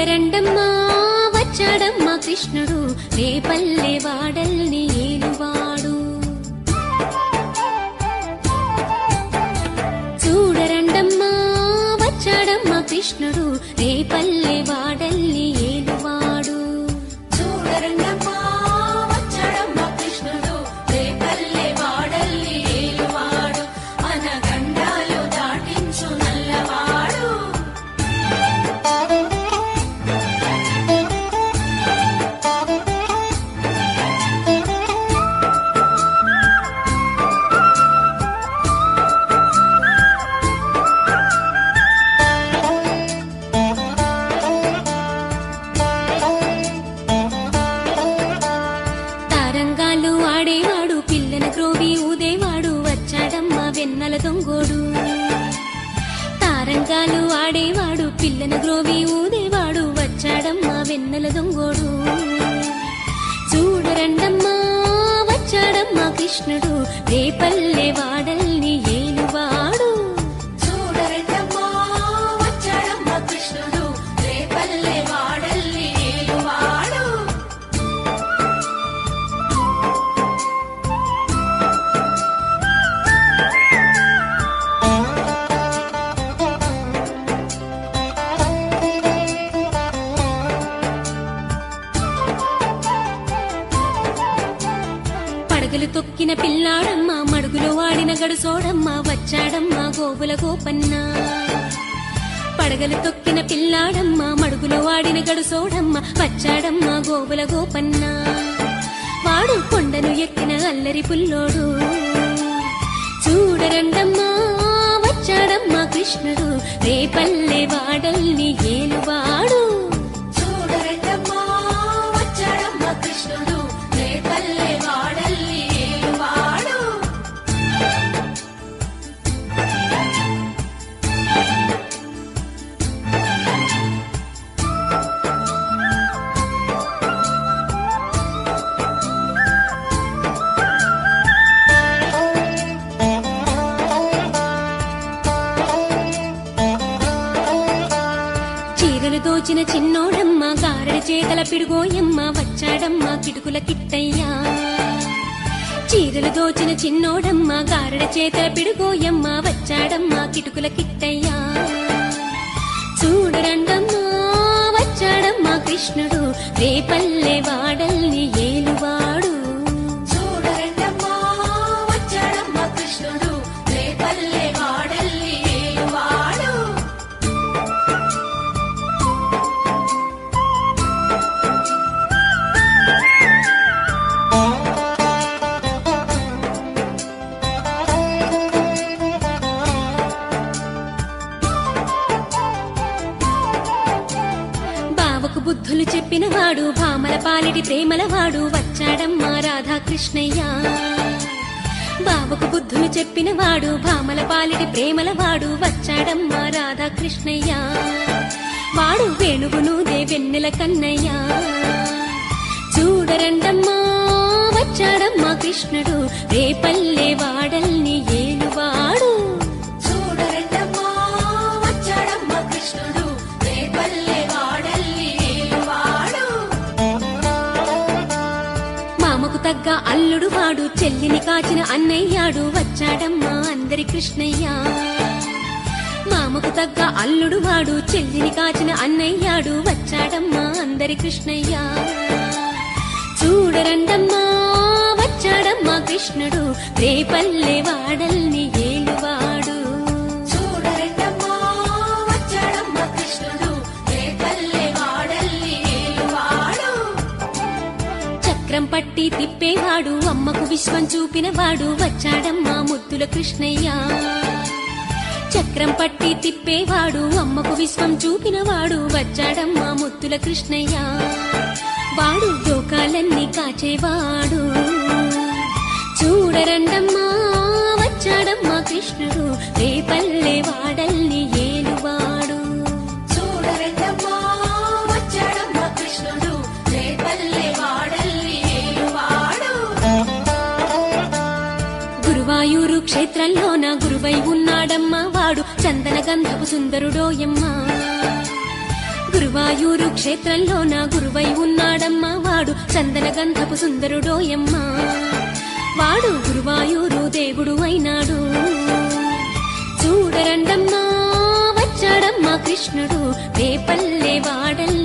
చూడరండమ్మా వచ్చాడమ్మా కృష్ణుడు రేపల్లె వాడల్ని ఏలువాడు. చూడరండమ్మా వచ్చాడమ్మా కృష్ణుడు రేపల్లె వాడల్ని ఏలువాడు. చూడరండమ్మా వచ్చాడమ్మా కృష్ణుడు రేపల్లె వాడల్ని ఏలువాడు. మన గండాలు దాటించు నల్లవాడు. తారంగాలు ఆడేవాడు పిల్లన క్రోవి ఊదేవాడు వచ్చాడమ్మా వెన్నెల దొంగోడు. తారంగాలు ఆడేవాడు పిల్లన గ్రోవి ఊదేవాడు వచ్చాడమ్మా వెన్నెల దొంగోడు. చూడరండమ్మా వచ్చాడమ్మా కృష్ణుడు రేపల్లె వాడల్ని ఏలువాడు. చూడరండమ్మా వచ్చాడమ్మా కృష్ణుడు రేపల్లె వాడల్ని ఏలువాడు. పడగలు తొక్కిన పిల్లాడమ్మ మడుగులో వాడిన గడుసోడమ్మ వచ్చాడమ్మ గోవుల గోపన్న. పడగలు తొక్కిన పిల్లాడమ్మ మడుగులో వాడిన గడుసోడమ్మ వచ్చాడమ్మ గోవుల గోపన్న. వాడు కొండను ఎక్కిన అల్లరి పుల్లోడు. చూడరండమ్మా వచ్చాడమ్మా కృష్ణుడు రేపల్లె వాడల్ని ఏలువాడు. చూడరండమ్మా వచ్చాడమ్మా కృష్ణుడు రేపల్లె వాడల్ని ఏలువాడు. చీరలు దోచిన చిన్నోడమ్మ గారెల చేతల పిడుగోయమ్మ వచ్చాడమ్మ కిటుకుల కిట్టయ్యా. చీరలు దోచిన చిన్నోడమ్మ గారెల చేతల పిడుగోయమ్మ వచ్చాడమ్మ కిటుకుల కిట్టయ్యా. చూడరండమ్మా వచ్చాడమ్మా కృష్ణుడు రేపల్లె వాడల్ని ఏలువాడు. చూడరండమ్మా వచ్చాడమ్మా కృష్ణుడు రేపల్లె వాడల్ని ఏలువాడు. బావకు బుద్ధులు చెప్పినవాడు భామల పాలిటి ప్రేమలవాడు వచ్చాడమ్మా రాధాకృష్ణయ్య. బావకు బుద్ధులు చెప్పినవాడు భామల పాలిటి ప్రేమలవాడు వచ్చాడమ్మా రాధాకృష్ణయ్య. వాడు వేణుగునూదే వెన్నెల కన్నయ్య. చూడరండమ్మా వచ్చాడమ్మా కృష్ణుడు రేపల్లె వాడల్ని ఏలువాడు. చూడరండమ్మా వచ్చాడమ్మా కృష్ణుడు రేపల్లె వాడల్ని ఏలువాడు. మామకు తగ్గ అల్లుడు వాడు చెల్లిని కాచిన అన్నయ్యాడు వచ్చాడమ్మా అందరి కృష్ణయ్య. మామకు తగ్గ అల్లుడు వాడు చెల్లిని కాచిన అన్నయ్యాడు వచ్చాడమ్మా అందరి కృష్ణయ్య. చూడరండమ్మా వచ్చాడమ్మా కృష్ణుడు రేపల్లె వాడల్ని ఏలువాడు. చూడరండమ్మా వచ్చాడమ్మా కృష్ణుడు రేపల్లె వాడల్ని ఏలువాడు. చక్రం పట్టి తిప్పేవాడు అమ్మకు విశ్వం చూపినవాడు వచ్చాడమ్మా ముద్దుల కృష్ణయ్య. చక్రం పట్టి తిప్పేవాడు అమ్మకు విశ్వం చూపినవాడు వచ్చాడమ్మా ముద్దుల కృష్ణయ్య. వాడు లోకాలన్నీ కాచేవాడు. చూడరండమ్మా వచ్చాడమ్మా కృష్ణుడు రేపల్లె వాడల్ని ఏలువాడు. చూడరండమ్మా వచ్చాడమ్మా కృష్ణుడు రేపల్లె వాడల్ని ఏలువాడు. గురువాయూరు క్షేత్రంలోన గురువై ఉన్నాడమ్మా వాడు చందన గంధపు సుందరుడోయమ్మా. గురువాయూరు క్షేత్రంలో నా గురువై ఉన్నాడమ్మా వాడు చందన గంధపు సుందరుడోయమ్మా వాడు గురువాయూరు దేవుడు అయినాడు చూడరండమ్మా వచ్చాడమ్మా కృష్ణుడు రేపల్లె వాడల్లో